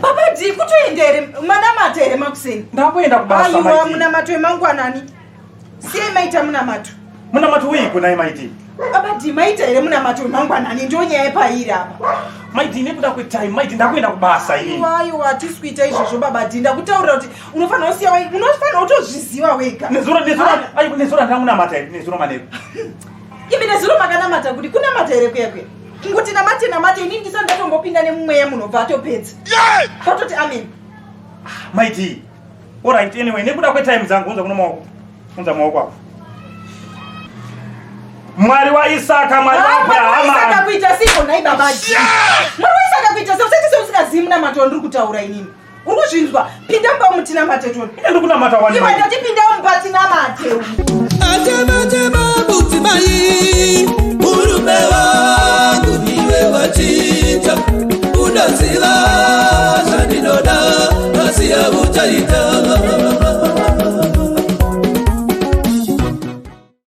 Baba di kutoendere munamato here makuseni. Ndakuenda kubasa maiti. Aiwa munamato wemangwanani. Sie maita munamato. Munamato wii kuna maiti. Baba di maita here munamato wemangwanani ndio nyaya paira apa. Maiti nekuda kwetime maiti ndakuenda kubasa ini. Aiwa tisikuita izvozvo baba di ndakutaurira kuti unofanira kusiya unofanira kutozviziva wega. Nezuro ndamunamata here nezuro maneko. Ibi nezuro makanamata kuti kunamata here kwekwe. Nguti namate ini ndisa ndatombopinda nemumweya munobva atopedza. Patoti amen. Maiti. Alright anyway nekuda kwetime dzangu unza kuno maoko. Unza maoko ako. Mwari wa Isaka, mwari wa Abrahama. Isaka kuita siko nai babaji. Mwari wa Isaka kuita siko sese usikazimu munamato ndiri kutaura inini. Uri kuzvinzwa pinda mba mutina matetoni. Ine ndiri kunamata wani. Iwe ndati pinda mupatina mate. Atema mutimai murume wangu niwe wachita unaziva zandinoda nasiya uchaita